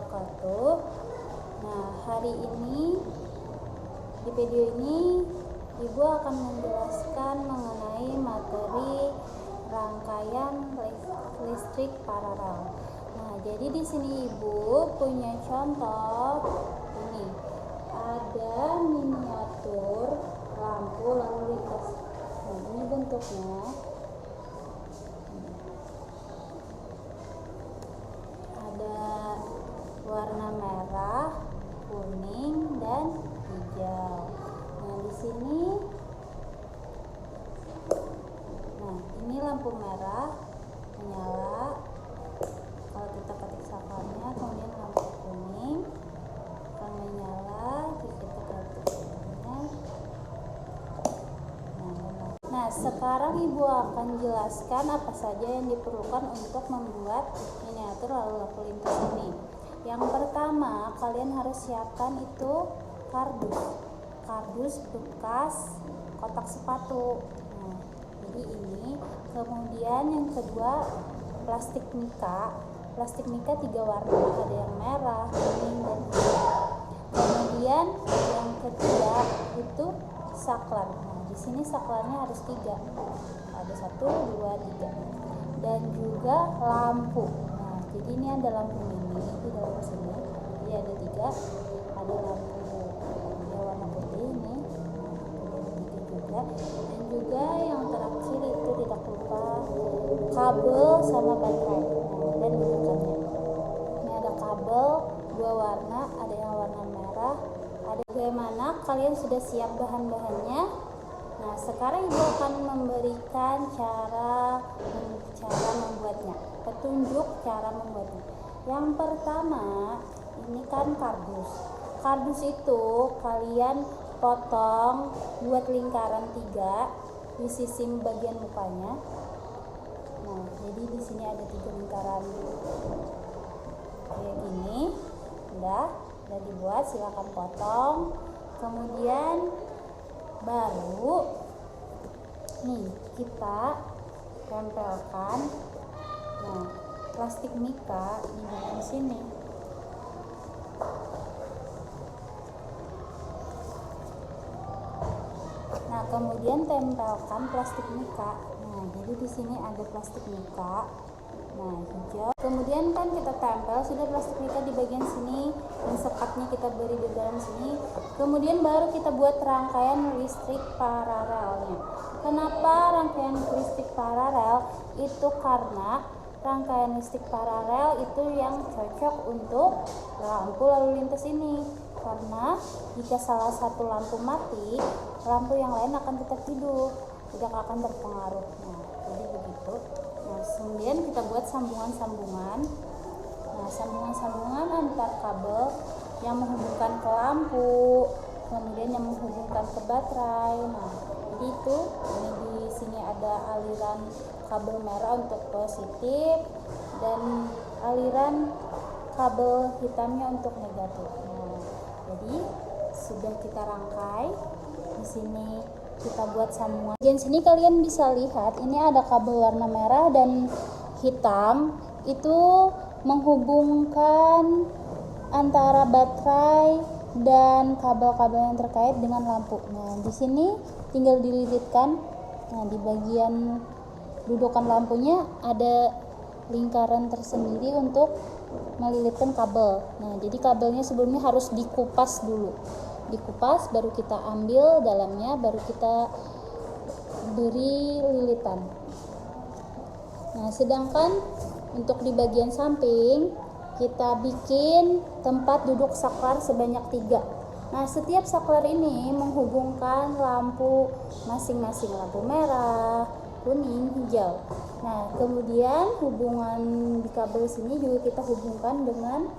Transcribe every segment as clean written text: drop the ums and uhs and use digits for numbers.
wabarakatuh. Nah, hari ini di video ini Ibu akan menjelaskan mengenai materi rangkaian listrik paralel. Nah, jadi di sini Ibu punya contoh ini. Ada miniatur lampu lalu lintas. Nah, ini bentuknya. Ada warna merah, kuning, dan hijau. Nah, di sini, ini lampu merah menyala. Kalau kita ketik sakalnya, kemudian lampu kuning akan menyala. Kita ketik sakalnya. Nah, sekarang Ibu akan jelaskan apa saja yang diperlukan untuk membuat miniatur lalu lampu lintas ini. Yang pertama, kalian harus siapkan itu kardus bekas kotak sepatu. Nah, jadi ini. Kemudian yang kedua, plastik mika 3 warna, ada yang merah, kuning, dan hijau. Kemudian yang ketiga itu saklar. Nah, di sini saklarnya harus 3. Ada 1, 2, 3. Dan juga lampu. Nah, jadi ini ada lampu mini di dalam sini. Jadi ada 3. Ada lampu warna putih ini. Ada 3 juga. Dan juga yang terakhir itu tidak lupa kabel sama baterai. Nah, dan dudukannya. Ini ada kabel 2 warna, ada yang warna merah. Ada bagaimana kalian sudah siap bahan-bahannya? Nah, sekarang Ibu akan memberikan cara membuatnya, petunjuk cara membuatnya. Yang pertama, ini kan kardus. Kardus itu kalian potong buat lingkaran 3 di sisi bagian mukanya. Nah, jadi di sini ada 3 lingkaran kayak gini. Udah dibuat, silakan potong. Kemudian baru nih kita tempelkan plastik mika di dalam sini. Nah, kemudian tempelkan plastik mika. Nah, jadi di sini ada plastik mika. Nah, hijau. Kemudian kan kita tempel sudah plastik mika di bagian sini, dan sekatnya kita beri di dalam sini. Kemudian baru kita buat rangkaian listrik paralelnya. Kenapa rangkaian listrik paralel? Itu karena rangkaian listrik paralel itu yang cocok untuk lampu lalu lintas ini. Karena jika salah satu lampu mati, lampu yang lain akan tetap hidup, tidak akan terpengaruh. Nah, jadi begitu. Nah, kemudian kita buat sambungan-sambungan. Nah, sambungan-sambungan antar kabel yang menghubungkan ke lampu, kemudian yang menghubungkan ke baterai. Nah, jadi itu. Ini di sini ada aliran kabel merah untuk positif dan aliran kabel hitamnya untuk negatif. Nah, jadi sudah kita rangkai. Di sini kita buat sambungan. Di sini kalian bisa lihat ini ada kabel warna merah dan hitam, itu menghubungkan antara baterai dan kabel-kabel yang terkait dengan lampu. Nah, di sini tinggal dililitkan. Nah, di bagian dudukan lampunya ada lingkaran tersendiri untuk melilitkan kabel. Nah, jadi kabelnya sebelumnya harus dikupas dulu. Dikupas, baru kita ambil dalamnya, baru kita beri lilitan. Nah, sedangkan untuk di bagian samping kita bikin tempat duduk saklar sebanyak 3. Nah, setiap saklar ini menghubungkan lampu masing-masing, lampu merah, kuning, hijau. Nah, kemudian hubungan di kabel sini juga kita hubungkan dengan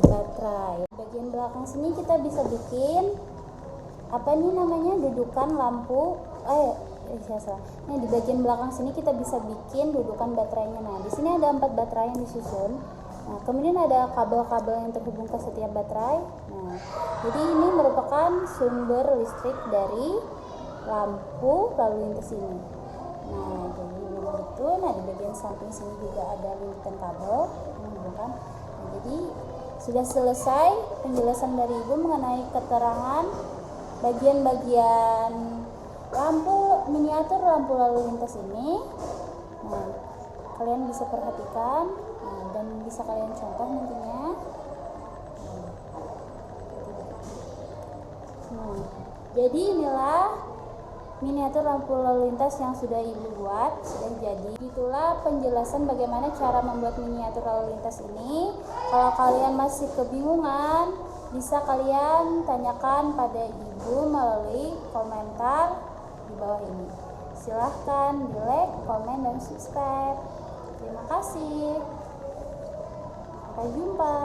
baterai. Bagian belakang sini kita bisa bikin dudukan lampu. Nah, di bagian belakang sini kita bisa bikin dudukan baterainya. Nah, di sini ada 4 baterai yang disusun. Nah, kemudian ada kabel-kabel yang terhubung ke setiap baterai. Nah, jadi ini merupakan sumber listrik dari lampu lalu lintas ini. Nah, jadi begitu. Nah, di bagian samping sini juga ada lilitan kabel menghubungkan. Nah, Jadi sudah selesai penjelasan dari Ibu mengenai keterangan bagian-bagian miniatur lampu lalu lintas ini. Nah, kalian bisa perhatikan dan bisa kalian contoh nantinya. Nah, jadi inilah miniatur lampu lalu lintas yang sudah Ibu buat, sudah jadi. Itulah penjelasan bagaimana cara membuat miniatur lalu lintas ini. Kalau kalian masih kebingungan, bisa kalian tanyakan pada Ibu melalui komentar di bawah ini. Silahkan di like, komen, dan subscribe. Terima kasih. Sampai jumpa.